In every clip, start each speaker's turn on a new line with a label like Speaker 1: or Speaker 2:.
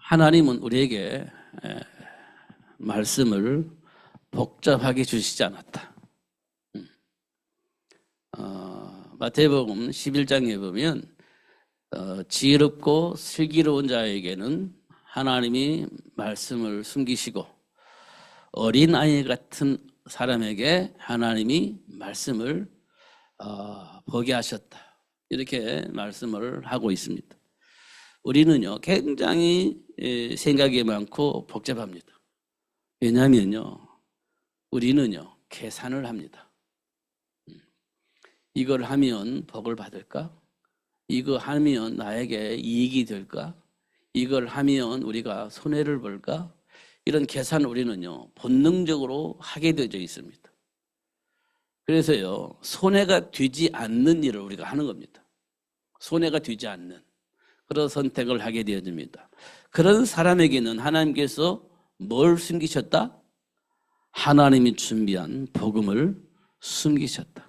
Speaker 1: 하나님은 우리에게 말씀을 복잡하게 주시지 않았다. 마태복음 11장에 보면 지혜롭고 슬기로운 자에게는 하나님이 말씀을 숨기시고 어린아이 같은 사람에게 하나님이 말씀을 보게 하셨다. 이렇게 말씀을 하고 있습니다. 우리는요 굉장히 생각이 많고 복잡합니다. 왜냐하면요 우리는요 계산을 합니다. 이걸 하면 복을 받을까? 이거 하면 나에게 이익이 될까? 이걸 하면 우리가 손해를 볼까? 이런 계산을 우리는요 본능적으로 하게 되어 있습니다. 그래서요 손해가 되지 않는 일을 우리가 하는 겁니다. 손해가 되지 않는 그런 선택을 하게 되어집니다. 그런 사람에게는 하나님께서 뭘 숨기셨다? 하나님이 준비한 복음을 숨기셨다.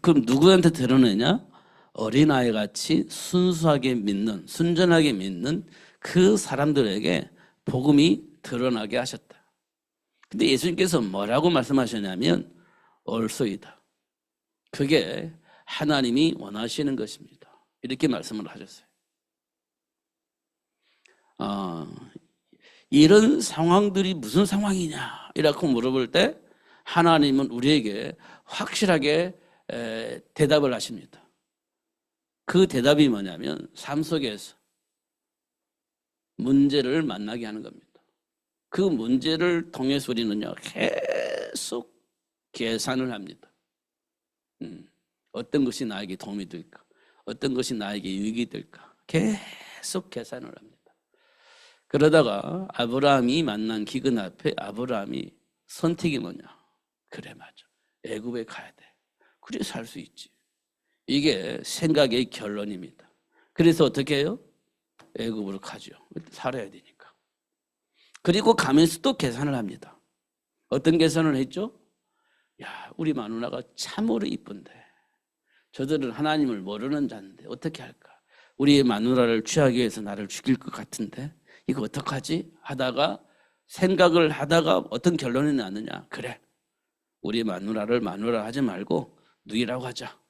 Speaker 1: 그럼 누구한테 드러내냐? 어린아이 같이 순수하게 믿는, 순전하게 믿는 그 사람들에게 복음이 드러나게 하셨다. 근데 예수님께서 뭐라고 말씀하셨냐면 얼소이다. 그게 하나님이 원하시는 것입니다. 이렇게 말씀을 하셨어요. 이런 상황들이 무슨 상황이냐 이라고 물어볼 때 하나님은 우리에게 확실하게 대답을 하십니다. 그 대답이 뭐냐면 삶 속에서 문제를 만나게 하는 겁니다. 그 문제를 통해서 우리는요 계속 계산을 합니다. 어떤 것이 나에게 도움이 될까? 어떤 것이 나에게 유익이 될까? 계속 계산을 합니다. 그러다가 아브라함이 만난 기근 앞에 아브라함이 선택이 뭐냐? 그래 맞아. 애굽에 가야 돼. 그래 살 수 있지. 이게 생각의 결론입니다. 그래서 어떻게 해요? 애굽으로 가죠. 살아야 되니까. 그리고 가면서 또 계산을 합니다. 어떤 계산을 했죠? 야, 우리 마누라가 참으로 이쁜데 저들은 하나님을 모르는 자인데 어떻게 할까? 우리의 마누라를 취하기 위해서 나를 죽일 것 같은데 이거 어떡하지? 하다가 생각을 하다가 어떤 결론이 나느냐? 그래, 우리 마누라를 마누라 하지 말고 누이라고 하자.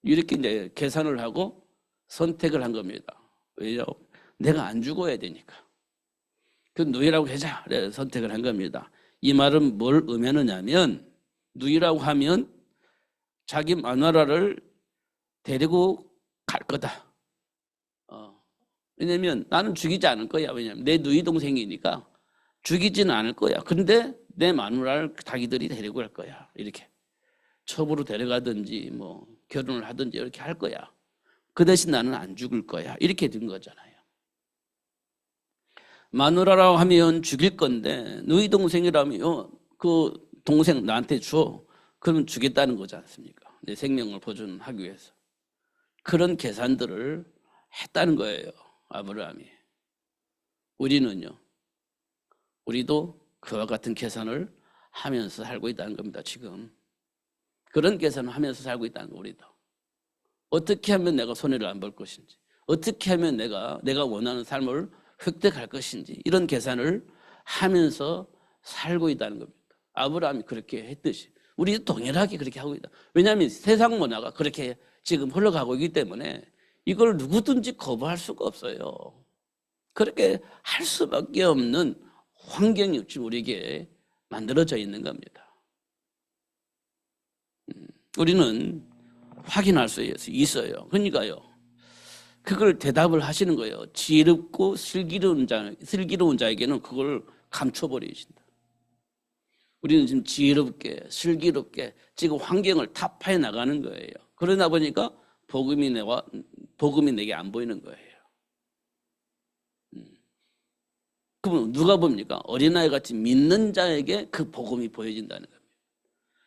Speaker 1: 이렇게 이제 계산을 하고 선택을 한 겁니다. 왜요? 내가 안 죽어야 되니까. 그 누이라고 하자. 그래 선택을 한 겁니다. 이 말은 뭘 의미하느냐면 누이라고 하면 자기 마누라를 데리고 갈 거다. 왜냐면 나는 죽이지 않을 거야. 왜냐면 내 누이 동생이니까 죽이지는 않을 거야. 그런데 내 마누라를 자기들이 데리고 갈 거야. 이렇게 첩으로 데려가든지 뭐 결혼을 하든지 이렇게 할 거야. 그 대신 나는 안 죽을 거야. 이렇게 된 거잖아요. 마누라라고 하면 죽일 건데 누이 동생이라면 그 동생 나한테 줘. 그러면 주겠다는 거지 않습니까? 내 생명을 보존하기 위해서. 그런 계산들을 했다는 거예요. 아브라함이. 우리는요. 우리도 그와 같은 계산을 하면서 살고 있다는 겁니다. 지금. 그런 계산을 하면서 살고 있다는 거 우리도. 어떻게 하면 내가 손해를 안 볼 것인지. 어떻게 하면 내가 원하는 삶을 획득할 것인지. 이런 계산을 하면서 살고 있다는 겁니다. 아브라함이 그렇게 했듯이. 우리도 동일하게 그렇게 하고 있다. 왜냐하면 세상 문화가 그렇게 지금 흘러가고 있기 때문에 이걸 누구든지 거부할 수가 없어요. 그렇게 할 수밖에 없는 환경이 지금 우리에게 만들어져 있는 겁니다. 우리는 확인할 수 있어요. 그러니까요. 그걸 대답을 하시는 거예요. 지혜롭고 슬기로운 자에게는 그걸 감춰버리신다. 우리는 지금 지혜롭게 슬기롭게 지금 환경을 타파해 나가는 거예요. 그러다 보니까 복음이 내게 안 보이는 거예요. 그러면 누가 봅니까? 어린아이 같이 믿는 자에게 그 복음이 보여진다는 겁니다.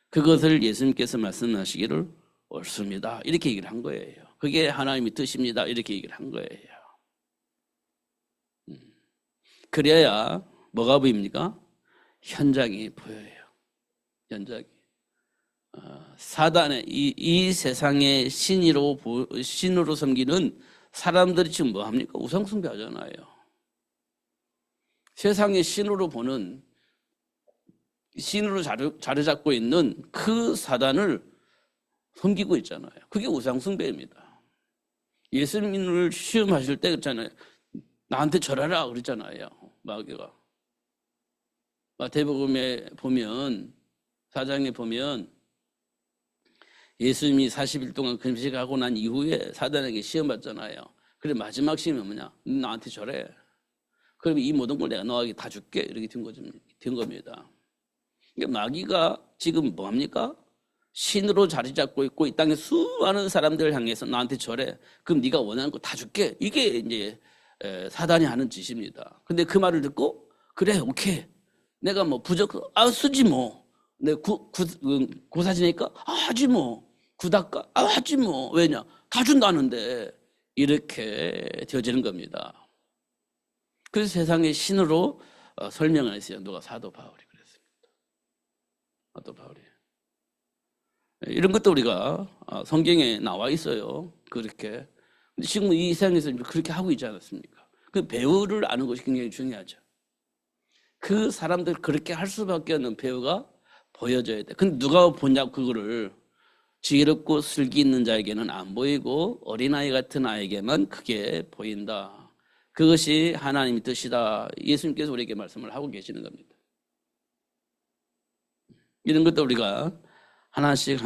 Speaker 1: 그것을 예수님께서 말씀하시기를 옳습니다. 이렇게 얘기를 한 거예요. 그게 하나님의 뜻입니다. 이렇게 얘기를 한 거예요. 그래야 뭐가 보입니까? 현장이 보여요. 현장이. 사단의 이 세상의 신으로 섬기는 사람들이 지금 뭐 합니까? 우상숭배하잖아요. 세상의 신으로 보는, 신으로 자리 잡고 있는 그 사단을 섬기고 있잖아요. 그게 우상숭배입니다. 예수님을 시험하실 때 그랬잖아요. 나한테 절하라 그랬잖아요. 마귀가. 마태복음에 보면, 4장에 보면 예수님이 40일 동안 금식하고 난 이후에 사단에게 시험 받잖아요. 그래 마지막 시험이 뭐냐? 나한테 절해. 그럼 이 모든 걸 내가 너에게 다 줄게. 이렇게 된 겁니다. 그러니까 마귀가 지금 뭐합니까? 신으로 자리 잡고 있고 이 땅에 수많은 사람들을 향해서 나한테 절해. 그럼 네가 원하는 거 다 줄게. 이게 이제 사단이 하는 짓입니다. 근데 그 말을 듣고 그래 오케이. 내가 뭐 쓰지 뭐. 내 고사지니까 하지 뭐. 구닥가 하지 뭐. 왜냐? 다 준다는데 이렇게 되어지는 겁니다. 그래서 세상의 신으로 설명을 했어요. 누가? 사도 바울이 그랬습니다. 사도 바울이. 이런 것도 우리가 성경에 나와 있어요. 그렇게. 근데 지금 이 세상에서 그렇게 하고 있지 않았습니까? 그 배우를 아는 것이 굉장히 중요하죠. 그 사람들 그렇게 할 수밖에 없는 배우가 보여져야 돼. 근데 누가 보냐고 그거를. 지혜롭고 슬기 있는 자에게는 안 보이고 어린아이 같은 아이에게만 그게 보인다. 그것이 하나님의 뜻이다. 예수님께서 우리에게 말씀을 하고 계시는 겁니다. 이런 것도 우리가 하나씩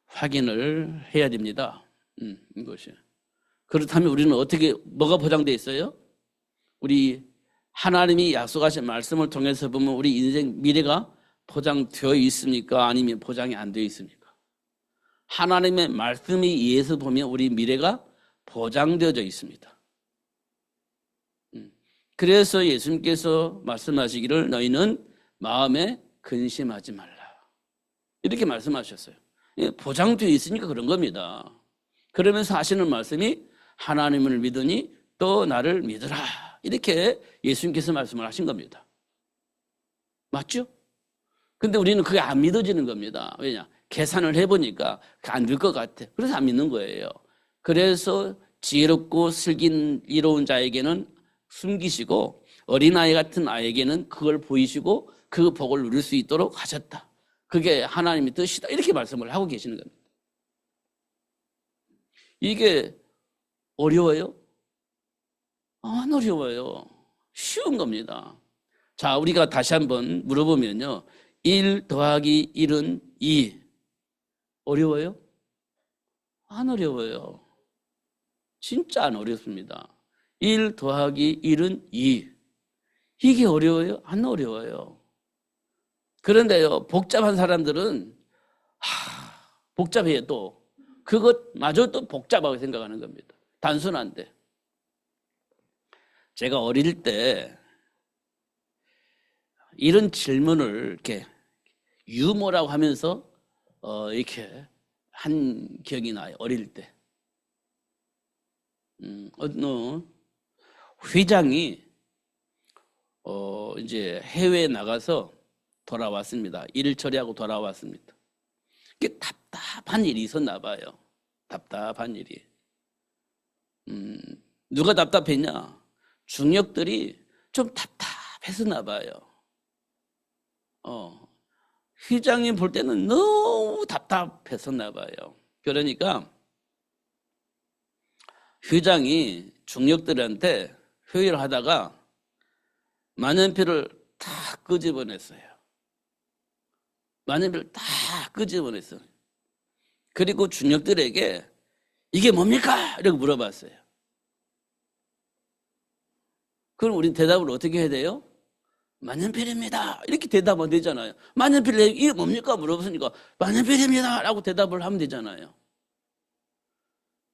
Speaker 1: 확인을 해야 됩니다. 이것이. 그렇다면 우리는 뭐가 보장되어 있어요? 우리 하나님이 약속하신 말씀을 통해서 보면 우리 인생 미래가 보장되어 있습니까? 아니면 보장이 안 되어 있습니까? 하나님의 말씀에 의해서 보면 우리 미래가 보장되어져 있습니다. 그래서 예수님께서 말씀하시기를 너희는 마음에 근심하지 말라. 이렇게 말씀하셨어요. 보장되어 있으니까 그런 겁니다. 그러면서 하시는 말씀이 하나님을 믿으니 또 나를 믿으라. 이렇게 예수님께서 말씀을 하신 겁니다. 맞죠? 근데 우리는 그게 안 믿어지는 겁니다. 왜냐? 계산을 해보니까 안 될 것 같아. 그래서 안 믿는 거예요. 그래서 지혜롭고 슬기로운 자에게는 숨기시고 어린아이 같은 아이에게는 그걸 보이시고 그 복을 누릴 수 있도록 하셨다. 그게 하나님의 뜻이다. 이렇게 말씀을 하고 계시는 겁니다. 이게 어려워요? 안 어려워요. 쉬운 겁니다. 자, 우리가 다시 한번 물어보면요. 1 더하기 1은 2. 어려워요? 안 어려워요. 진짜 안 어렵습니다. 1 더하기 1은 2. 이게 어려워요? 안 어려워요. 그런데요, 복잡한 사람들은 복잡해요 또. 그것마저 또 복잡하게 생각하는 겁니다. 단순한데. 제가 어릴 때 이런 질문을 이렇게 유머라고 하면서 이렇게 한 기억이 나요. 어릴 때. 어느 회장이 이제 해외에 나가서 돌아왔습니다. 일을 처리하고 돌아왔습니다. 이게 답답한 일이 있었나 봐요. 답답한 일이. 누가 답답했냐? 중역들이 좀 답답했었나 봐요. 회장님 볼 때는 너무 답답했었나 봐요. 그러니까 회장이 중역들한테 회의를 하다가 만년필을 다 끄집어냈어요. 만년필을 다 끄집어냈어요. 그리고 중역들에게 이게 뭡니까? 이렇게 물어봤어요. 그럼 우린 대답을 어떻게 해야 돼요? 만년필입니다. 이렇게 대답하면 되잖아요. 만년필 이게 뭡니까? 물어봤으니까 만년필입니다. 라고 대답을 하면 되잖아요.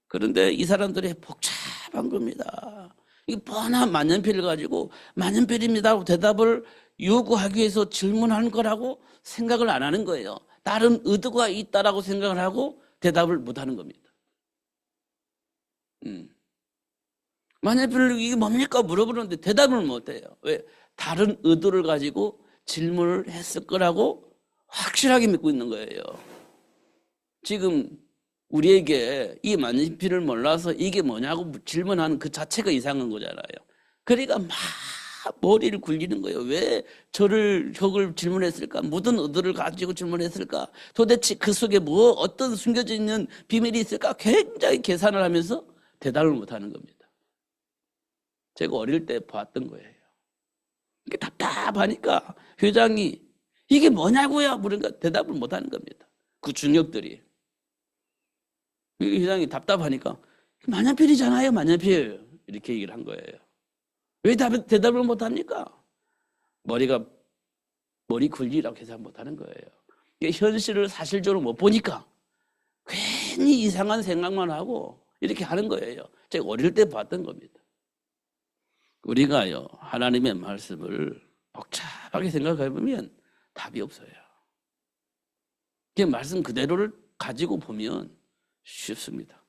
Speaker 1: 그런데 이 사람들이 복잡한 겁니다. 이 뻔한 만년필을 가지고 만년필입니다 하고 대답을 요구하기 위해서 질문하는 거라고 생각을 안 하는 거예요. 다른 의도가 있다라고 생각을 하고 대답을 못 하는 겁니다. 만년필 이게 뭡니까? 물어보는데 대답을 못 해요. 왜? 다른 의도를 가지고 질문을 했을 거라고 확실하게 믿고 있는 거예요. 지금 우리에게 이 만년필을 몰라서 이게 뭐냐고 질문하는 그 자체가 이상한 거잖아요. 그러니까 막 머리를 굴리는 거예요. 왜 저걸 질문했을까? 무슨 의도를 가지고 질문했을까? 도대체 그 속에 어떤 숨겨져 있는 비밀이 있을까? 굉장히 계산을 하면서 대답을 못하는 겁니다. 제가 어릴 때 봤던 거예요. 이게 답답하니까 회장이 이게 뭐냐고요? 물으니까 대답을 못하는 겁니다. 그 중역들이. 회장이 답답하니까 만년필이잖아요, 만년필. 이렇게 얘기를 한 거예요. 왜 대답을 못합니까? 머리 굴리라고 계산 못하는 거예요. 현실을 사실적으로 못 보니까 괜히 이상한 생각만 하고 이렇게 하는 거예요. 제가 어릴 때 봤던 겁니다. 우리가요, 하나님의 말씀을 복잡하게 생각해 보면 답이 없어요. 그냥 말씀 그대로를 가지고 보면 쉽습니다.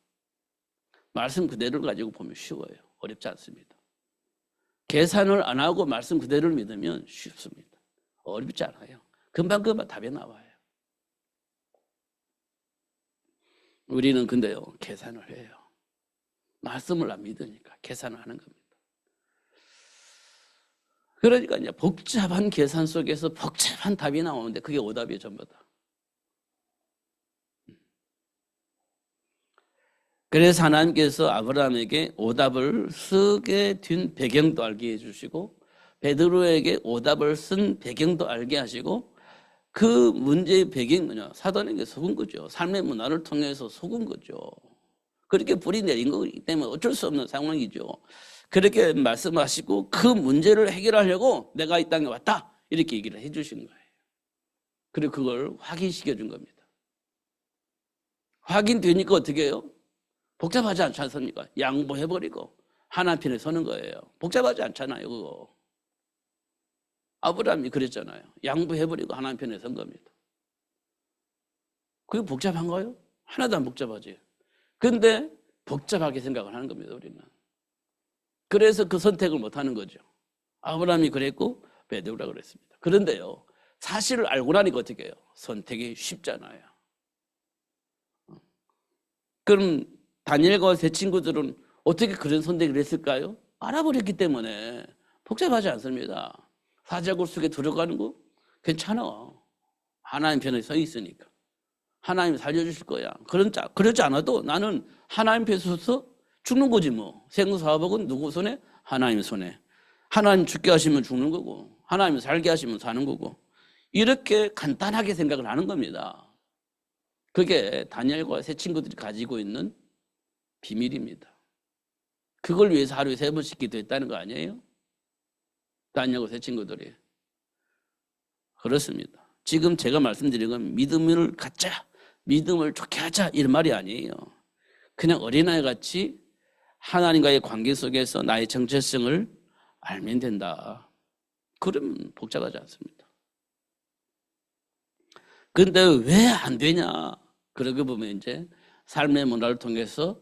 Speaker 1: 말씀 그대로를 가지고 보면 쉬워요. 어렵지 않습니다. 계산을 안 하고 말씀 그대로를 믿으면 쉽습니다. 어렵지 않아요. 금방 답이 나와요. 우리는 근데요, 계산을 해요. 말씀을 안 믿으니까 계산을 하는 겁니다. 그러니까 이제 복잡한 계산 속에서 복잡한 답이 나오는데 그게 오답이에요, 전부 다. 그래서 하나님께서 아브라함에게 오답을 쓰게 된 배경도 알게 해주시고 베드로에게 오답을 쓴 배경도 알게 하시고 그 문제의 배경이 뭐냐? 사단에게 속은 거죠. 삶의 문화를 통해서 속은 거죠. 그렇게 불이 내린 거기 때문에 어쩔 수 없는 상황이죠. 그렇게 말씀하시고 그 문제를 해결하려고 내가 이 땅에 왔다 이렇게 얘기를 해주신 거예요. 그리고 그걸 확인시켜 준 겁니다. 확인되니까 어떻게 해요? 복잡하지 않지 않습니까? 양보해버리고 하나님 편에 서는 거예요. 복잡하지 않잖아요, 그거. 아브라함이 그랬잖아요. 양보해버리고 하나님 편에 선 겁니다. 그게 복잡한가요? 하나도 안 복잡하지. 근데 복잡하게 생각을 하는 겁니다, 우리는. 그래서 그 선택을 못 하는 거죠. 아브라함이 그랬고 베드로가 그랬습니다. 그런데요, 사실을 알고 나니까 어떻게 해요? 선택이 쉽잖아요. 그럼 다니엘과 세 친구들은 어떻게 그런 선택을 했을까요? 알아버렸기 때문에 복잡하지 않습니다. 사자굴 속에 들어가는 거 괜찮아. 하나님 편에 서 있으니까. 하나님 살려주실 거야. 그렇지 않아도 나는 하나님 편에 서서 죽는 거지 뭐. 생사화복은 누구 손에? 하나님 손에. 하나님 죽게 하시면 죽는 거고 하나님 살게 하시면 사는 거고 이렇게 간단하게 생각을 하는 겁니다. 그게 다니엘과 세 친구들이 가지고 있는 비밀입니다. 그걸 위해서 하루에 3번씩 기도했다는 거 아니에요? 다니엘과 세 친구들이. 그렇습니다. 지금 제가 말씀드린 건 믿음을 갖자, 믿음을 좋게 하자 이런 말이 아니에요. 그냥 어린아이 같이 하나님과의 관계 속에서 나의 정체성을 알면 된다. 그러면 복잡하지 않습니다. 그런데 왜 안 되냐? 그러고 보면 이제 삶의 문화를 통해서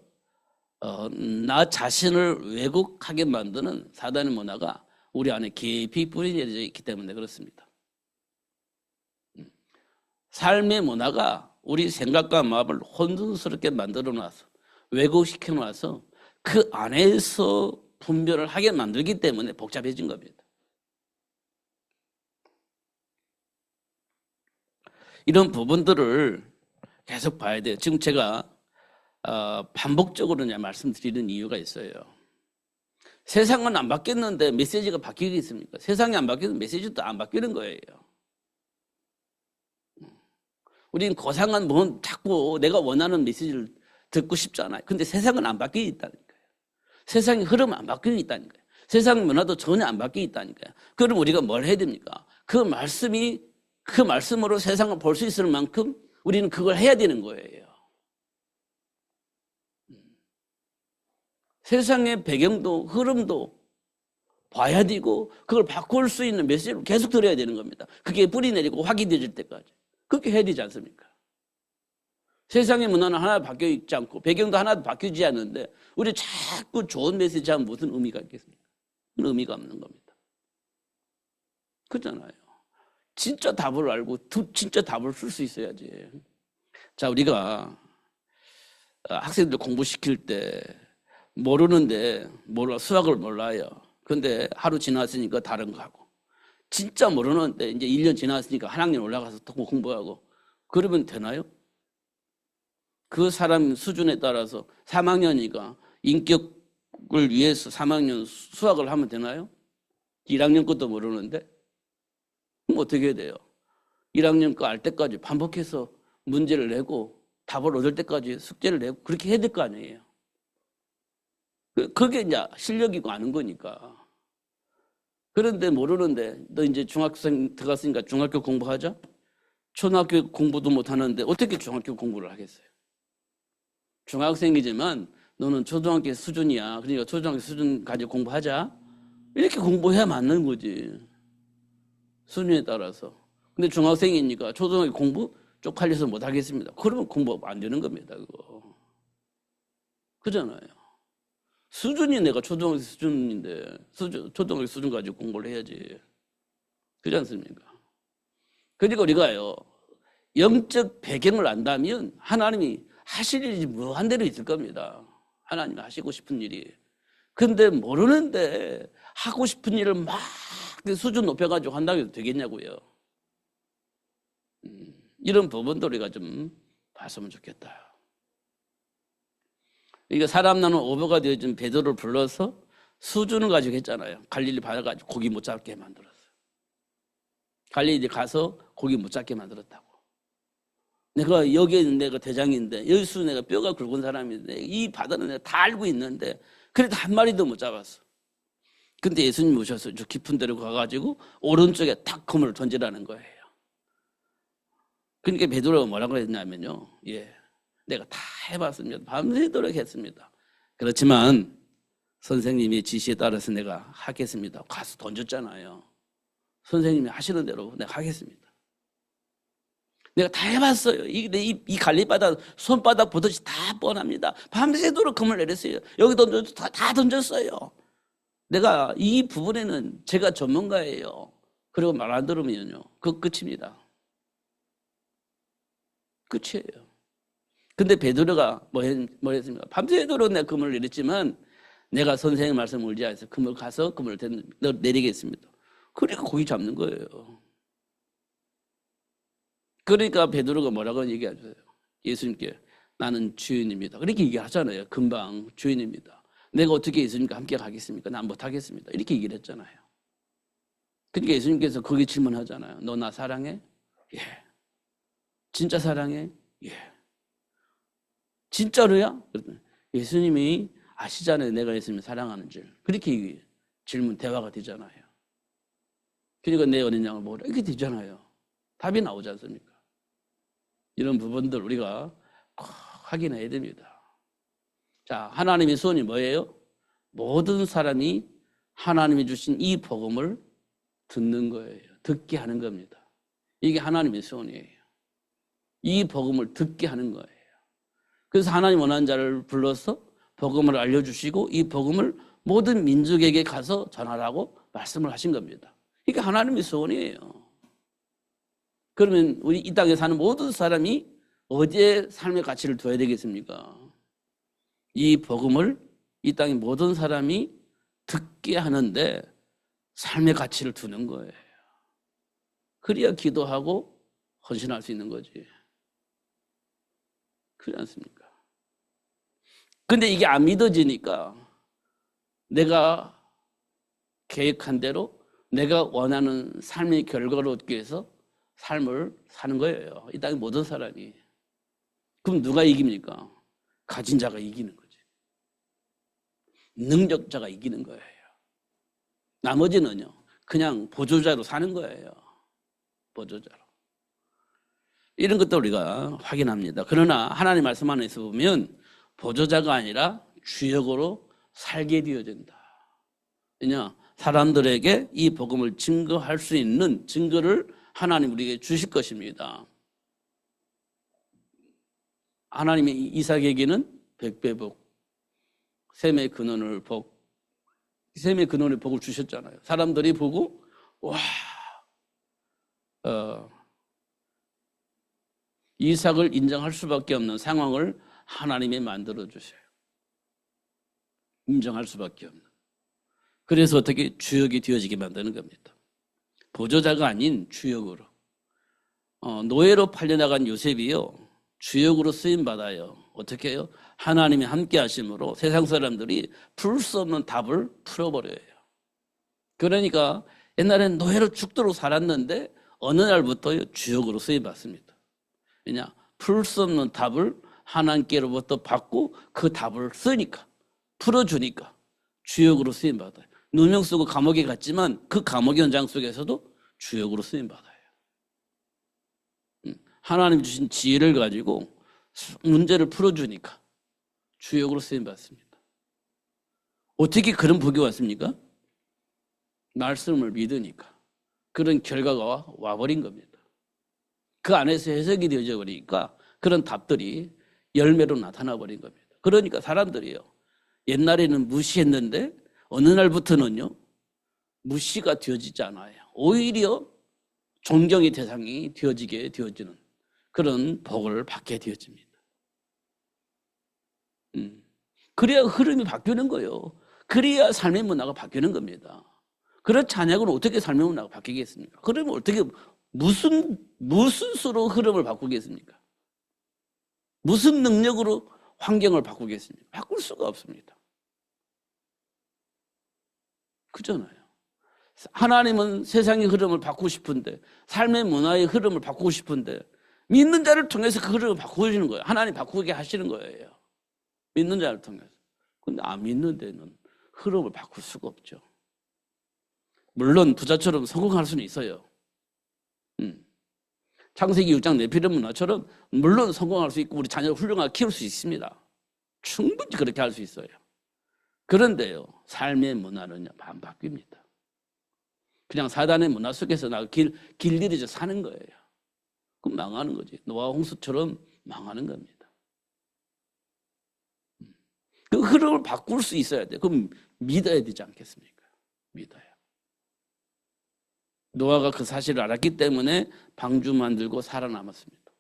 Speaker 1: 나 자신을 왜곡하게 만드는 사단의 문화가 우리 안에 깊이 뿌려져 있기 때문에 그렇습니다. 삶의 문화가 우리 생각과 마음을 혼돈스럽게 만들어 놔서 왜곡시켜 놔서 그 안에서 분별을 하게 만들기 때문에 복잡해진 겁니다. 이런 부분들을 계속 봐야 돼요. 지금 제가 반복적으로 말씀드리는 이유가 있어요. 세상은 안 바뀌었는데 메시지가 바뀌겠습니까? 세상이 안 바뀌면 메시지도 안 바뀌는 거예요. 우리는 고상한 뭐 자꾸 내가 원하는 메시지를 듣고 싶잖아요. 근데 세상은 안 바뀌어 있다니까요. 세상의 흐름은 안 바뀌어 있다니까요. 세상 문화도 전혀 안 바뀌어 있다니까요. 그럼 우리가 뭘 해야 됩니까? 그 말씀으로 세상을 볼 수 있을 만큼 우리는 그걸 해야 되는 거예요. 세상의 배경도 흐름도 봐야 되고 그걸 바꿀 수 있는 메시지를 계속 들어야 되는 겁니다. 그게 뿌리 내리고 확인되질 때까지. 그렇게 해야 되지 않습니까? 세상의 문화는 하나도 바뀌어 있지 않고 배경도 하나도 바뀌지 않는데 우리 자꾸 좋은 메시지 하면 무슨 의미가 있겠습니까? 의미가 없는 겁니다. 그렇잖아요. 진짜 답을 알고 진짜 답을 쓸 수 있어야지. 자, 우리가 학생들 공부시킬 때 모르는데 수학을 몰라요. 근데 하루 지났으니까 다른 거 하고. 진짜 모르는데 이제 1년 지났으니까 한 학년 올라가서 또 공부하고. 그러면 되나요? 그 사람 수준에 따라서 3학년이니까 인격을 위해서 3학년 수학을 하면 되나요? 1학년 것도 모르는데? 그럼 어떻게 해야 돼요? 1학년 거 알 때까지 반복해서 문제를 내고 답을 얻을 때까지 숙제를 내고 그렇게 해야 될 거 아니에요. 그게 이제 실력이고 아는 거니까. 그런데 모르는데 너 이제 중학생 들어갔으니까 중학교 공부하자? 초등학교 공부도 못 하는데 어떻게 중학교 공부를 하겠어요? 중학생이지만 너는 초등학교 수준이야. 그러니까 초등학교 수준 가지고 공부하자. 이렇게 공부해야 맞는 거지. 수준에 따라서. 근데 중학생이니까 초등학교 공부 쪽팔려서 못 하겠습니다. 그러면 공부 안 되는 겁니다. 그거. 그잖아요. 수준이 내가 초등학교 수준인데 초등학교 수준 가지고 공부를 해야지. 그렇지 않습니까? 그러니까 우리가요. 영적 배경을 안다면 하나님이 하실 일이 무한 대로 있을 겁니다. 하나님이 하시고 싶은 일이. 근데 모르는데 하고 싶은 일을 막 수준 높여가지고 한다고 해도 되겠냐고요. 이런 부분도 우리가 좀 봤으면 좋겠다. 그러니까 사람 나는 오버가 되어진 베드로를 불러서 수준을 가지고 했잖아요. 갈릴리 받아가지고 고기 못 잡게 만들었어요. 갈릴리 가서 고기 못 잡게 만들었다고. 내가 여기에 있는 내가 대장인데 여기서 내가 뼈가 굵은 사람인데 이 바다는 내가 다 알고 있는데 그래도 한 마리도 못 잡았어. 근데 예수님 오셔서 저 깊은 데로 가가지고 오른쪽에 탁 그물을 던지라는 거예요. 그러니까 베드로가 뭐라고 했냐면요. 예, 내가 다 해봤습니다. 밤새도록 했습니다. 그렇지만 선생님의 지시에 따라서 내가 하겠습니다. 가서 던졌잖아요. 선생님이 하시는 대로 내가 하겠습니다. 내가 다 해봤어요. 이 갈리바다 손바닥 보듯이 다 뻔합니다. 밤새도록 금을 내렸어요. 여기 던져도 다 던졌어요. 내가 이 부분에는 제가 전문가예요. 그리고 말 안 들으면요. 그거 끝입니다. 끝이에요. 근데 베드로가 뭐 했습니까? 밤새도록 내가 금을 내렸지만 내가 선생의 말씀을 의지해서 금을 가서 금을 내리겠습니다. 그러니까 고기 잡는 거예요. 그러니까 베드로가 뭐라고 얘기하죠? 예수님께 나는 주인입니다. 그렇게 얘기하잖아요. 금방 주인입니다. 내가 어떻게 예수님과 함께 가겠습니까? 난 못하겠습니다. 이렇게 얘기를 했잖아요. 그러니까 예수님께서 거기 질문하잖아요. 너 나 사랑해? 예. 진짜 사랑해? 예. 진짜로야? 예수님이 아시잖아요. 내가 예수님을 사랑하는 줄. 그렇게 질문 대화가 되잖아요. 그러니까 내 어린 양을 먹으라. 이렇게 되잖아요. 답이 나오지 않습니까? 이런 부분들 우리가 꼭 확인해야 됩니다. 자, 하나님의 소원이 뭐예요? 모든 사람이 하나님이 주신 이 복음을 듣는 거예요. 듣게 하는 겁니다. 이게 하나님의 소원이에요. 이 복음을 듣게 하는 거예요. 그래서 하나님 원하는 자를 불러서 복음을 알려주시고 이 복음을 모든 민족에게 가서 전하라고 말씀을 하신 겁니다. 이게 하나님의 소원이에요. 그러면 우리 이 땅에 사는 모든 사람이 어디에 삶의 가치를 둬야 되겠습니까? 이 복음을 이 땅의 모든 사람이 듣게 하는데 삶의 가치를 두는 거예요. 그래야 기도하고 헌신할 수 있는 거지. 그렇지 않습니까? 근데 이게 안 믿어지니까 내가 계획한 대로 내가 원하는 삶의 결과를 얻기 위해서 삶을 사는 거예요. 이 땅의 모든 사람이. 그럼 누가 이깁니까? 가진 자가 이기는 거지. 능력자가 이기는 거예요. 나머지는요. 그냥 보조자로 사는 거예요. 보조자로. 이런 것도 우리가 확인합니다. 그러나 하나님 말씀 안에서 보면 보조자가 아니라 주역으로 살게 되어진다. 왜냐? 사람들에게 이 복음을 증거할 수 있는 증거를 하나님 우리에게 주실 것입니다. 하나님이 이삭에게는 백배복, 셈의 근원을 셈의 근원의 복을 주셨잖아요. 사람들이 보고 와, 이삭을 인정할 수밖에 없는 상황을 하나님이 만들어 주셔요. 인정할 수밖에 없는. 그래서 어떻게 주역이 되어지게 만드는 겁니다. 보조자가 아닌 주역으로. 노예로 팔려나간 요셉이요, 주역으로 쓰임받아요. 어떻게 해요? 하나님이 함께 하심으로 세상 사람들이 풀 수 없는 답을 풀어버려요. 그러니까 옛날엔 노예로 죽도록 살았는데 어느 날부터 주역으로 쓰임받습니다. 왜냐? 풀 수 없는 답을 하나님께로부터 받고 그 답을 쓰니까, 풀어주니까 주역으로 쓰임받아요. 누명 쓰고 감옥에 갔지만 그 감옥 현장 속에서도 주역으로 쓰임받아요. 하나님 주신 지혜를 가지고 문제를 풀어주니까 주역으로 쓰임받습니다. 어떻게 그런 복이 왔습니까? 말씀을 믿으니까 그런 결과가 와버린 겁니다. 그 안에서 해석이 되어져 버리니까 그런 답들이 열매로 나타나 버린 겁니다. 그러니까 사람들이요, 옛날에는 무시했는데 어느 날부터는요, 무시가 되어지지 않아요. 오히려 존경의 대상이 되어지게 되어지는 그런 복을 받게 되어집니다. 그래야 흐름이 바뀌는 거예요. 그래야 삶의 문화가 바뀌는 겁니다. 그렇지 않으면 어떻게 삶의 문화가 바뀌겠습니까? 그러면 어떻게 무슨 수로 흐름을 바꾸겠습니까? 무슨 능력으로 환경을 바꾸겠습니까? 바꿀 수가 없습니다. 그렇잖아요. 하나님은 세상의 흐름을 바꾸고 싶은데, 삶의 문화의 흐름을 바꾸고 싶은데 믿는 자를 통해서 그 흐름을 바꾸시는 거예요. 하나님 바꾸게 하시는 거예요. 믿는 자를 통해서. 근데 안 믿는 데는 흐름을 바꿀 수가 없죠. 물론 부자처럼 성공할 수는 있어요. 창세기 6장 네피림 문화처럼 물론 성공할 수 있고 우리 자녀를 훌륭하게 키울 수 있습니다. 충분히 그렇게 할 수 있어요. 그런데요, 삶의 문화는요, 안 바뀝니다. 그냥 사단의 문화 속에서 나 길들여져 사는 거예요. 그럼 망하는 거지. 노아 홍수처럼 망하는 겁니다. 그 흐름을 바꿀 수 있어야 돼요. 그럼 믿어야 되지 않겠습니까? 믿어요. 노아가 그 사실을 알았기 때문에 방주 만들고 살아남았습니다.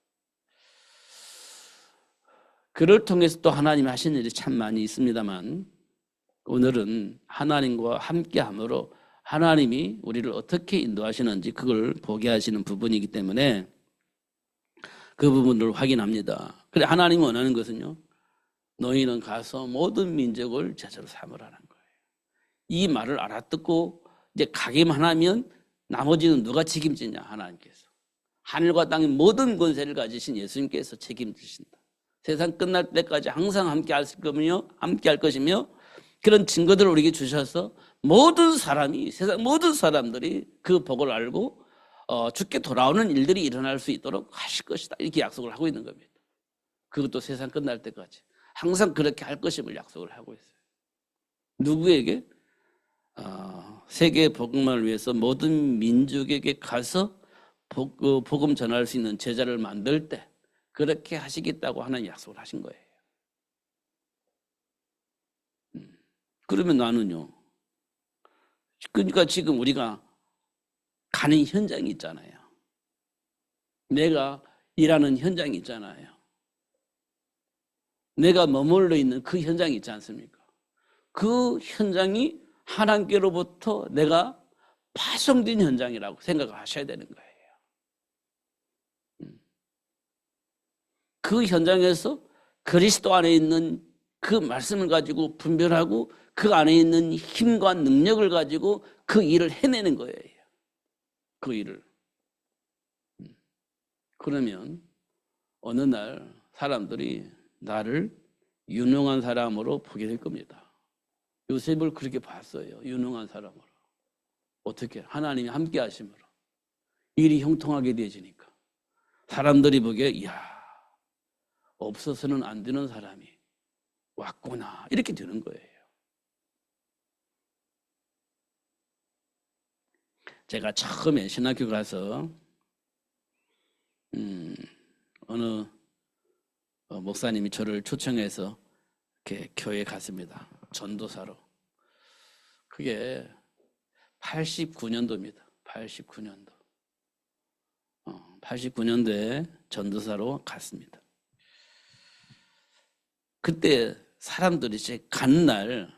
Speaker 1: 그를 통해서 또 하나님이 하신 일이 참 많이 있습니다만, 오늘은 하나님과 함께함으로 하나님이 우리를 어떻게 인도하시는지 그걸 보게 하시는 부분이기 때문에 그 부분을 확인합니다. 그래, 하나님이 원하는 것은요, 너희는 가서 모든 민족을 제자로 삼으라는 거예요. 이 말을 알아듣고 이제 가기만 하면 나머지는 누가 책임지냐? 하나님께서. 하늘과 땅의 모든 권세를 가지신 예수님께서 책임지신다. 세상 끝날 때까지 항상 함께 할 것이며 그런 증거들을 우리에게 주셔서 모든 사람이, 세상 모든 사람들이 그 복을 알고 죽게 돌아오는 일들이 일어날 수 있도록 하실 것이다. 이렇게 약속을 하고 있는 겁니다. 그것도 세상 끝날 때까지 항상 그렇게 할 것임을 약속을 하고 있어요. 누구에게? 세계 복음을 위해서 모든 민족에게 가서 복음 전할 수 있는 제자를 만들 때 그렇게 하시겠다고 하는 약속을 하신 거예요. 그러면 나는요, 그러니까 지금 우리가 가는 현장이 있잖아요. 내가 일하는 현장이 있잖아요. 내가 머물러 있는 그 현장이 있지 않습니까? 그 현장이 하나님께로부터 내가 파송된 현장이라고 생각을 하셔야 되는 거예요. 그 현장에서 그리스도 안에 있는 그 말씀을 가지고 분별하고 그 안에 있는 힘과 능력을 가지고 그 일을 해내는 거예요. 그 일을. 그러면 어느 날 사람들이 나를 유능한 사람으로 보게 될 겁니다. 요셉을 그렇게 봤어요. 유능한 사람으로. 어떻게? 하나님이 함께 하심으로. 일이 형통하게 되어지니까. 사람들이 보기에 이야, 없어서는 안 되는 사람이 왔구나. 이렇게 되는 거예요. 제가 처음에 신학교 가서 어느 목사님이 저를 초청해서 이렇게 교회에 갔습니다. 전도사로. 그게 89년도입니다. 89년도. 89년도에 전도사로 갔습니다. 그때 사람들이 이제 간날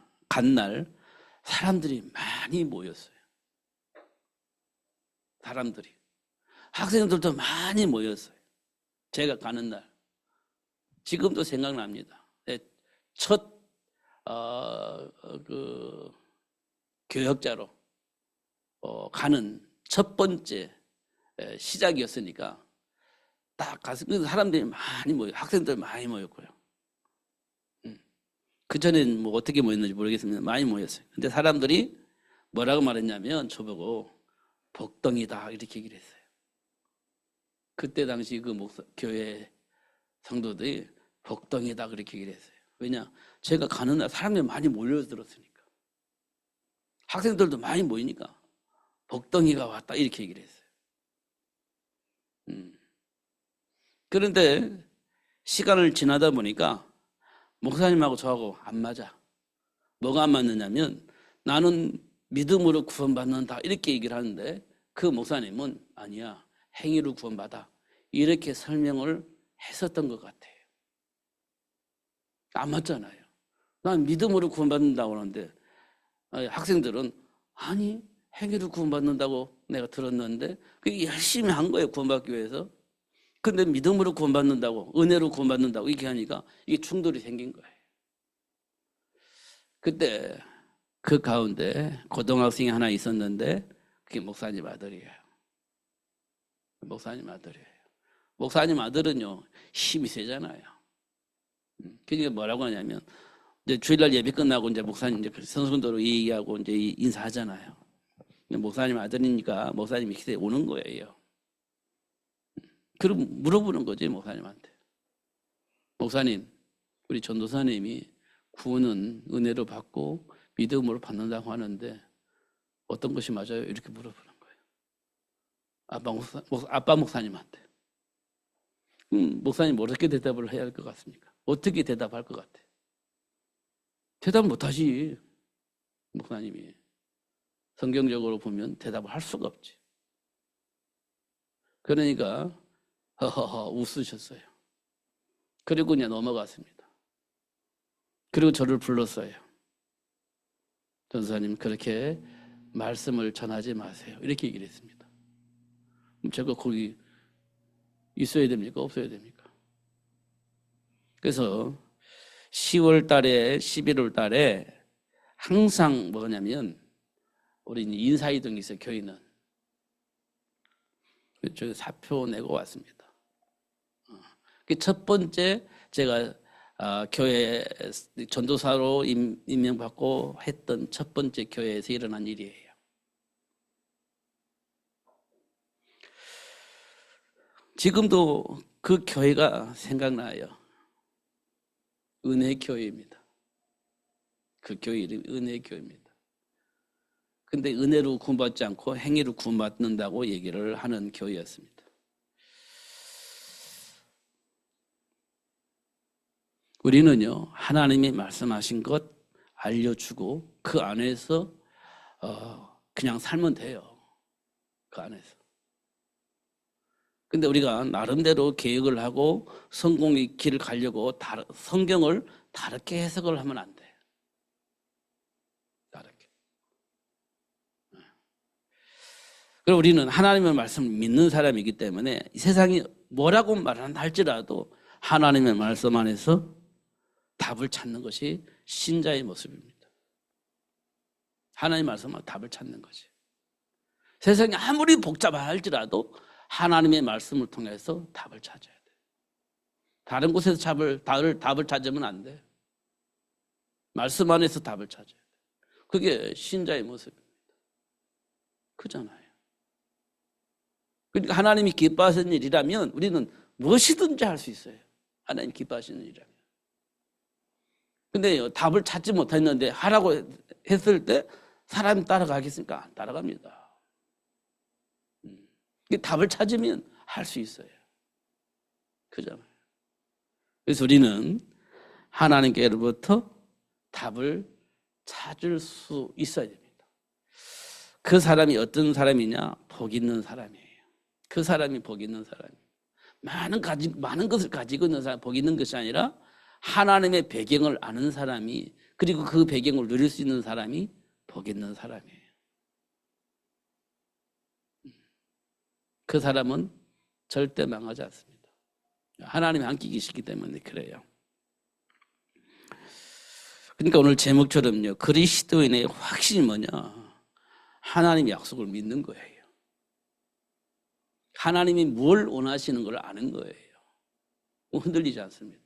Speaker 1: 사람들이 많이 모였어요. 사람들이. 학생들도 많이 모였어요. 제가 가는 날. 지금도 생각납니다. 첫, 교역자로, 가는 첫 번째 시작이었으니까 딱 가서 사람들이 많이 모여, 학생들 많이 모였고요. 그전엔 뭐 어떻게 모였는지 모르겠습니다. 많이 모였어요. 근데 사람들이 뭐라고 말했냐면 저보고 복덩이다 이렇게 얘기를 했어요. 그때 당시 그 교회 성도들이 복덩이다 그렇게 얘기를 했어요. 왜냐? 제가 가는 날 사람들이 많이 몰려들었으니까. 학생들도 많이 모이니까 복덩이가 왔다 이렇게 얘기를 했어요. 그런데 시간을 지나다 보니까 목사님하고 저하고 안 맞아. 뭐가 안 맞느냐면 나는 믿음으로 구원받는다 이렇게 얘기를 하는데 그 목사님은 아니야. 행위로 구원받아. 이렇게 설명을 했었던 것 같아요. 안 맞잖아요. 난 믿음으로 구원받는다고 하는데 학생들은 아니 행위로 구원받는다고 내가 들었는데 그게 열심히 한 거예요. 구원받기 위해서. 근데 믿음으로 구원받는다고 은혜로 구원받는다고 이렇게 하니까 이게 충돌이 생긴 거예요. 그때 그 가운데 고등학생이 하나 있었는데 그게 목사님 아들이에요. 목사님 아들이에요. 목사님 아들은요 힘이 세잖아요. 그러니까 뭐라고 하냐면 이제 주일날 예배 끝나고 이제 목사님 이제 성도로 얘기하고 이제 인사하잖아요. 목사님 아들이니까 목사님이 기대에 오는 거예요. 그럼 물어보는 거지 목사님한테. 목사님, 우리 전도사님이 구원은 은혜로 받고 믿음으로 받는다고 하는데 어떤 것이 맞아요? 이렇게 물어보는 거예요. 아빠 목사님한테. 목사님 어떻게 대답을 해야 할 것 같습니까? 어떻게 대답할 것 같아? 대답 못하지. 목사님이. 성경적으로 보면 대답을 할 수가 없지. 그러니까 허허허 웃으셨어요. 그리고 그냥 넘어갔습니다. 그리고 저를 불렀어요. 전사님 그렇게 말씀을 전하지 마세요. 이렇게 얘기를 했습니다. 제가 거기 있어야 됩니까? 없어야 됩니까? 그래서 10월 달에 11월 달에 항상 뭐냐면 우리 인사이동이 있어요. 교회는. 저 사표 내고 왔습니다. 첫 번째 제가 교회 전도사로 임명받고 했던 첫 번째 교회에서 일어난 일이에요. 지금도 그 교회가 생각나요. 은혜교회입니다. 그 교회 이름이 은혜교회입니다. 근데 은혜로 구원받지 않고 행위로 구원받는다고 얘기를 하는 교회였습니다. 우리는요, 하나님이 말씀하신 것 알려주고 그 안에서 그냥 살면 돼요. 그 안에서. 근데 우리가 나름대로 계획을 하고 성공의 길을 가려고 성경을 다르게 해석을 하면 안 돼. 다르게. 그리고 우리는 하나님의 말씀을 믿는 사람이기 때문에 세상이 뭐라고 말한다 할지라도 하나님의 말씀 안에서 답을 찾는 것이 신자의 모습입니다. 하나님의 말씀은 답을 찾는 거지. 세상이 아무리 복잡할지라도 하나님의 말씀을 통해서 답을 찾아야 돼. 다른 곳에서 답을 찾으면 안 돼. 말씀 안에서 답을 찾아야 돼. 그게 신자의 모습입니다. 그잖아요. 그러니까 하나님이 기뻐하시는 일이라면 우리는 무엇이든지 할 수 있어요. 하나님 기뻐하시는 일이라면. 근데 답을 찾지 못했는데 하라고 했을 때 사람이 따라가겠습니까? 안 따라갑니다. 답을 찾으면 할 수 있어요. 그잖아요. 그래서 우리는 하나님께로부터 답을 찾을 수 있어야 됩니다. 그 사람이 어떤 사람이냐? 복 있는 사람이에요. 그 사람이 복 있는 사람이에요. 많은 것을 가지고 있는 사람, 복 있는 것이 아니라 하나님의 배경을 아는 사람이, 그리고 그 배경을 누릴 수 있는 사람이 복 있는 사람이에요. 그 사람은 절대 망하지 않습니다. 하나님이 함께 계시기 때문에 그래요. 그러니까 오늘 제목처럼요, 그리스도인의 확신이 뭐냐? 하나님의 약속을 믿는 거예요. 하나님이 뭘 원하시는 걸 아는 거예요. 흔들리지 않습니다.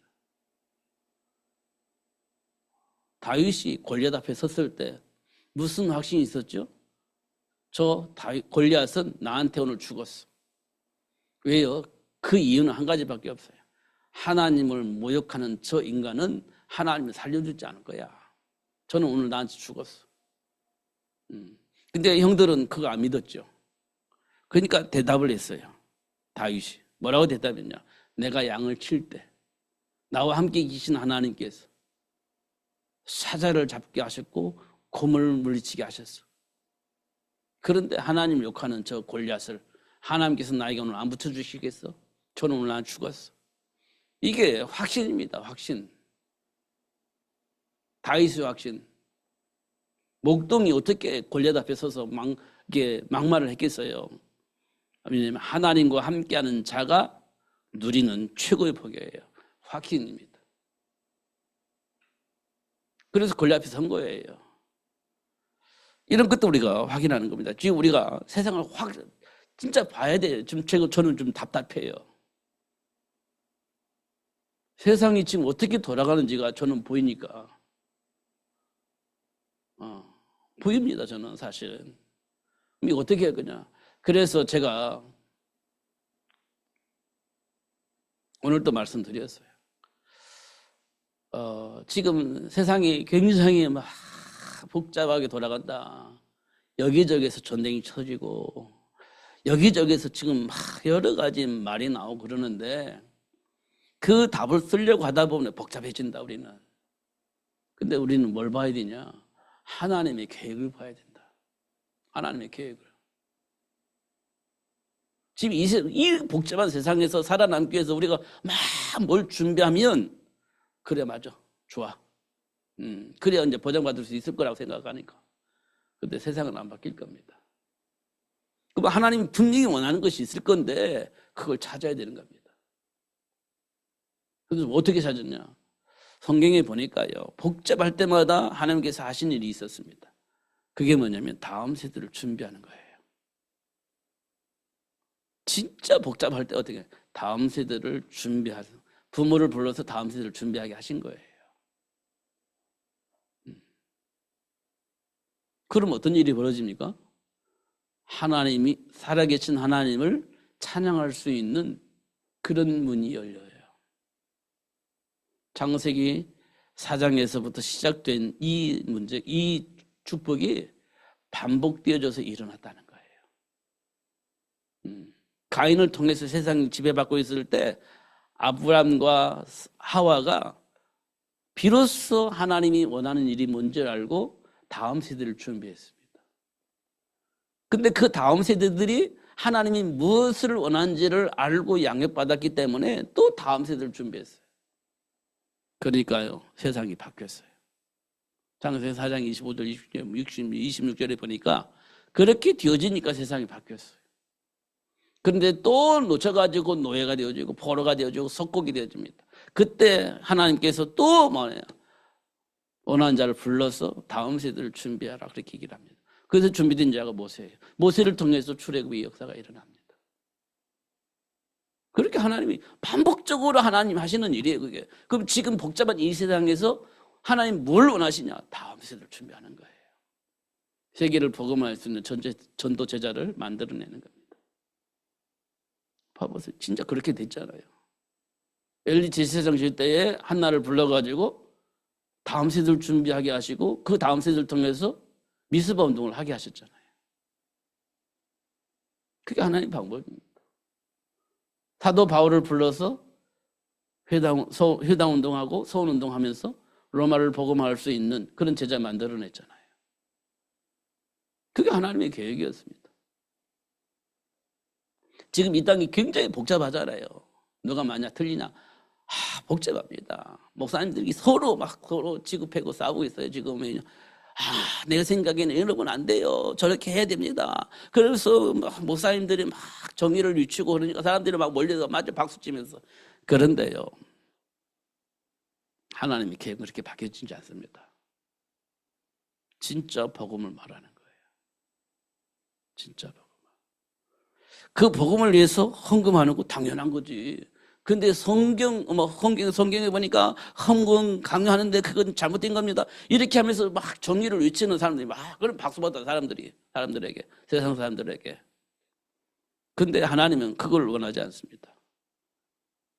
Speaker 1: 다윗이 골리앗 앞에 섰을 때 무슨 확신이 있었죠? 골리앗은 나한테 오늘 죽었어. 왜요? 그 이유는 한 가지밖에 없어요. 하나님을 모욕하는 저 인간은 하나님을 살려주지 않을 거야. 저는 오늘 나한테 죽었어. 근데 형들은 그거 안 믿었죠. 그러니까 대답을 했어요. 다윗이. 뭐라고 대답했냐? 내가 양을 칠 때 나와 함께 계신 하나님께서 사자를 잡게 하셨고 곰을 물리치게 하셨어. 그런데 하나님 욕하는 저 골리앗을 하나님께서 나에게 오늘 안 붙여주시겠어? 저는 오늘 난 죽었어. 이게 확신입니다. 확신. 다윗의 확신. 목동이 어떻게 골리앗 앞에 서서 막말을 했겠어요? 왜냐하면 하나님과 함께하는 자가 누리는 최고의 복이에요. 확신입니다. 그래서 골리앗 앞에 선 거예요. 이런 것도 우리가 확인하는 겁니다. 지금 우리가 세상을 진짜 봐야 돼요. 저는 좀 답답해요. 세상이 지금 어떻게 돌아가는지가 저는 보이니까. 보입니다, 저는 사실은. 이거 어떻게 할 거냐. 그래서 제가 오늘 또 말씀드렸어요. 지금 세상이 굉장히 막 복잡하게 돌아간다. 여기저기서 전쟁이 쳐지고 여기저기서 지금 막 여러 가지 말이 나오고 그러는데 그 답을 쓰려고 하다 보면 복잡해진다, 우리는. 근데 우리는 뭘 봐야 되냐? 하나님의 계획을 봐야 된다. 하나님의 계획을. 지금 이 복잡한 세상에서 살아남기 위해서 우리가 막 뭘 준비하면 그래, 맞아, 좋아. 그래야 이제 보장받을 수 있을 거라고 생각하니까. 근데 세상은 안 바뀔 겁니다. 그럼 하나님이 분명히 원하는 것이 있을 건데 그걸 찾아야 되는 겁니다. 그래서 어떻게 찾았냐? 성경에 보니까요, 복잡할 때마다 하나님께서 하신 일이 있었습니다. 그게 뭐냐면 다음 세대를 준비하는 거예요. 진짜 복잡할 때 어떻게 다음 세대를 준비하세요. 부모를 불러서 다음 세대를 준비하게 하신 거예요. 그럼 어떤 일이 벌어집니까? 하나님이, 살아계신 하나님을 찬양할 수 있는 그런 문이 열려요. 창세기 4장에서부터 시작된 이 문제, 이 축복이 반복되어져서 일어났다는 거예요. 가인을 통해서 세상이 지배받고 있을 때 아브람과 하와가 비로소 하나님이 원하는 일이 뭔지 알고 다음 세대를 준비했습니다. 근데 그 다음 세대들이 하나님이 무엇을 원하는지를 알고 양육받았기 때문에 또 다음 세대를 준비했어요. 그러니까요, 세상이 바뀌었어요. 창세기 4장 25절, 26절에 보니까 그렇게 되어지니까 세상이 바뀌었어요. 그런데 또 놓쳐가지고 노예가 되어지고 포로가 되어지고 석국이 되어집니다. 그때 하나님께서 또 뭐예요? 원하는 자를 불러서 다음 세대를 준비하라, 그렇게 얘기를 합니다. 그래서 준비된 자가 모세예요. 모세를 통해서 출애굽의 역사가 일어납니다. 그렇게 하나님이 반복적으로 하나님 하시는 일이에요, 그게. 그럼 지금 복잡한 이 세상에서 하나님 뭘 원하시냐? 다음 세대를 준비하는 거예요. 세계를 복음할 수 있는 전도 제자를 만들어내는 겁니다. 봐보세요. 진짜 그렇게 됐잖아요. 엘리 제사장 질 때에 한나를 불러가지고 다음 세대를 준비하게 하시고 그 다음 세대를 통해서 미스바 운동을 하게 하셨잖아요. 그게 하나님 방법입니다. 사도 바울을 불러서 회당 운동하고 서원 운동하면서 로마를 복음할 수 있는 그런 제자 만들어냈잖아요. 그게 하나님의 계획이었습니다. 지금 이 땅이 굉장히 복잡하잖아요. 누가 만약 틀리나 복잡합니다. 목사님들이 서로 지급하고 싸우고 있어요. 지금은 내 생각에는 이러면 안 돼요. 저렇게 해야 됩니다. 그래서 목사님들이 막 정의를 유치고 그러니까 사람들이 막 몰려서 마주 박수 치면서. 그런데요, 하나님의 계획은 그렇게 바뀌어지지 않습니다. 진짜 복음을 말하는 거예요. 진짜 복음. 그 복음을 위해서 헌금하는 거 당연한 거지. 근데 성경에 보니까 헌금 강요하는데 그건 잘못된 겁니다. 이렇게 하면서 막 정의를 외치는 사람들이 그럼 박수 받아 사람들에게, 세상 사람들에게. 근데 하나님은 그걸 원하지 않습니다.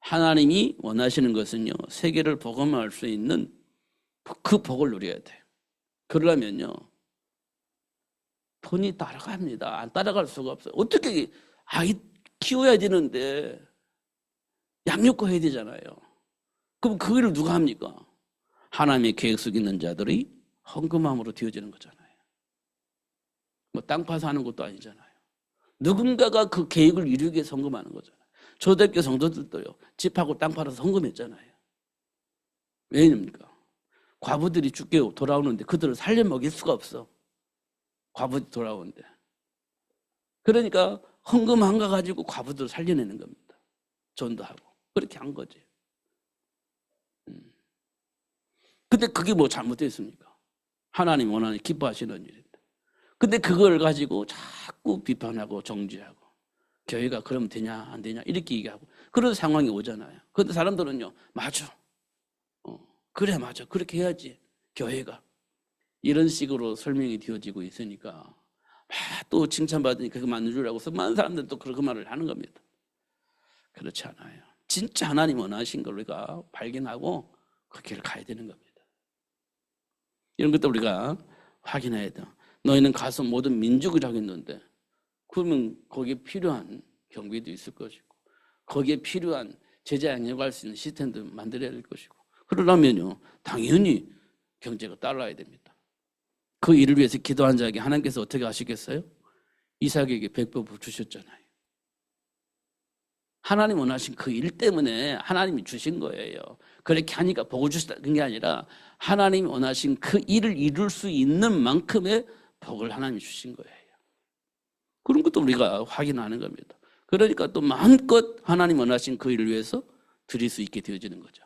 Speaker 1: 하나님이 원하시는 것은요, 세계를 복음화할 수 있는 그 복을 누려야 돼. 그러려면요, 돈이 따라갑니다. 안 따라갈 수가 없어요. 어떻게 아이 키워야 되는데 양육도 해야 되잖아요. 그럼 그 일을 누가 합니까? 하나님의 계획 속에 있는 자들이 헌금함으로 되어지는 거잖아요. 땅 파서 하는 것도 아니잖아요. 누군가가 그 계획을 이루기 위해서 헌금하는 거잖아요. 초대교회 성도들도요, 집하고 땅 팔아서 헌금했잖아요. 왜입니까? 과부들이 죽게 돌아오는데 그들을 살려 먹일 수가 없어. 과부들이 돌아오는데. 그러니까 헌금한 거 가지고 과부들을 살려내는 겁니다. 전도하고. 그렇게 한 거지. 근데 그게 뭐 잘못됐습니까? 하나님 원하는 기뻐하시는 일인데. 근데 그걸 가지고 자꾸 비판하고 정죄하고 교회가 그러면 되냐 안 되냐 이렇게 얘기하고 그런 상황이 오잖아요. 그런데 사람들은요, 맞아. 그래 맞아. 그렇게 해야지. 교회가. 이런 식으로 설명이 되어지고 있으니까 또 칭찬받으니까 그거 맞는 줄 알고서 많은 사람들은 또 그 말을 하는 겁니다. 그렇지 않아요. 진짜 하나님 원하신 걸 우리가 발견하고 그 길을 가야 되는 겁니다. 이런 것도 우리가 확인해야 돼요. 너희는 가서 모든 민족이라고 했는데 그러면 거기에 필요한 경비도 있을 것이고 거기에 필요한 제자 양육할 수 있는 시스템도 만들어야 될 것이고 그러려면요, 당연히 경제가 따라야 됩니다. 그 일을 위해서 기도한 자에게 하나님께서 어떻게 하시겠어요? 이삭에게 100배 주셨잖아요. 하나님 원하신 그 일 때문에 하나님이 주신 거예요. 그렇게 하니까 복을 주셨다는 게 아니라 하나님이 원하신 그 일을 이룰 수 있는 만큼의 복을 하나님이 주신 거예요. 그런 것도 우리가 확인하는 겁니다. 그러니까 또 마음껏 하나님 원하신 그 일을 위해서 드릴 수 있게 되어지는 거죠.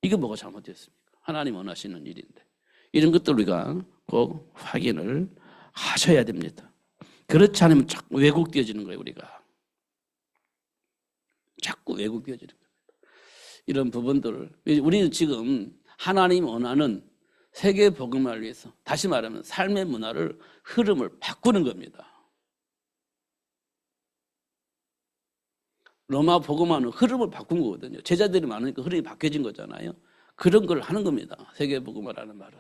Speaker 1: 이게 뭐가 잘못됐습니까? 하나님 원하시는 일인데. 이런 것도 우리가 꼭 확인을 하셔야 됩니다. 그렇지 않으면 자꾸 왜곡되어지는 거예요, 우리가. 자꾸 왜곡되어지는 겁니다. 이런 부분들을 우리는 지금 하나님 원하는 세계 복음화를 위해서 다시 말하면 삶의 문화를 흐름을 바꾸는 겁니다. 로마 복음화는 흐름을 바꾼 거거든요. 제자들이 많으니까 흐름이 바뀌어진 거잖아요. 그런 걸 하는 겁니다. 세계 복음화라는 말은.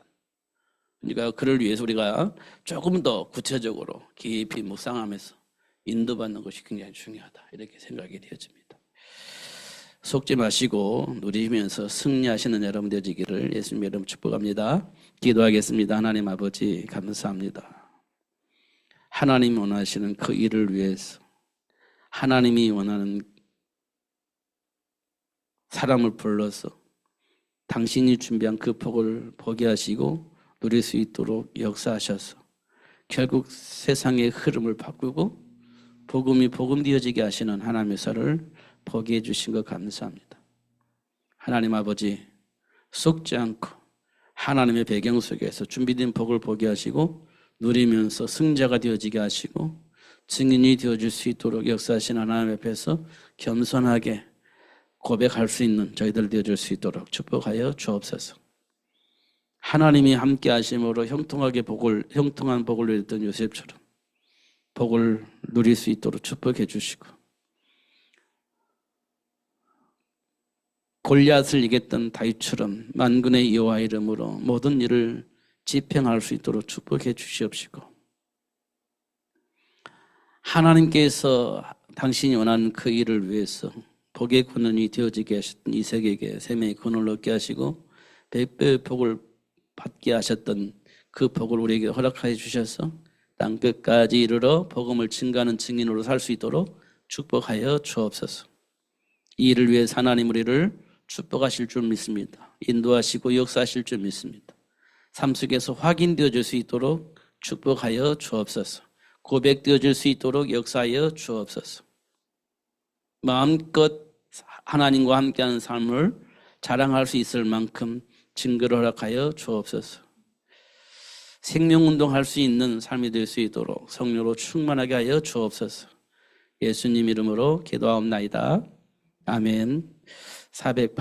Speaker 1: 그러니까 그를 위해서 우리가 조금 더 구체적으로 깊이 묵상하면서 인도받는 것이 굉장히 중요하다. 이렇게 생각이 되어집니다. 속지 마시고 누리면서 승리하시는 여러분 되시기를 예수님 이름 축복합니다. 기도하겠습니다. 하나님 아버지 감사합니다. 하나님 원하시는 그 일을 위해서 하나님이 원하는 사람을 불러서 당신이 준비한 그 복을 보게 하시고 누릴 수 있도록 역사하셔서 결국 세상의 흐름을 바꾸고 복음이 복음되어지게 하시는 하나님의 사를 보게 해주신 것 감사합니다. 하나님 아버지 속지 않고 하나님의 배경 속에서 준비된 복을 보게 하시고 누리면서 승자가 되어지게 하시고 증인이 되어줄 수 있도록 역사하신 하나님 앞에서 겸손하게 고백할 수 있는 저희들 되어줄 수 있도록 축복하여 주옵소서. 하나님이 함께 하심으로 형통한 복을 누렸던 요셉처럼 복을 누릴 수 있도록 축복해 주시고 골리앗을 이겼던 다윗처럼 만군의 여호와 이름으로 모든 일을 집행할 수 있도록 축복해 주시옵시고 하나님께서 당신이 원하는 그 일을 위해서 복의 근원이 되어지게 하셨던 이삭에게 생명의 근원을 얻게 하시고 100배의 복을 받게 하셨던 그 복을 우리에게 허락하여 주셔서 땅 끝까지 이르러 복음을 증가하는 증인으로 살 수 있도록 축복하여 주옵소서. 이 일을 위해 하나님 우리를 축복하실 줄 믿습니다. 인도하시고 역사하실 줄 믿습니다. 삶 속에서 확인되어질 수 있도록 축복하여 주옵소서. 고백되어질 수 있도록 역사하여 주옵소서. 마음껏 하나님과 함께하는 삶을 자랑할 수 있을 만큼 증거를 허락하여 주옵소서. 생명운동할 수 있는 삶이 될 수 있도록 성령으로 충만하게 하여 주옵소서. 예수님 이름으로 기도하옵나이다. 아멘. 408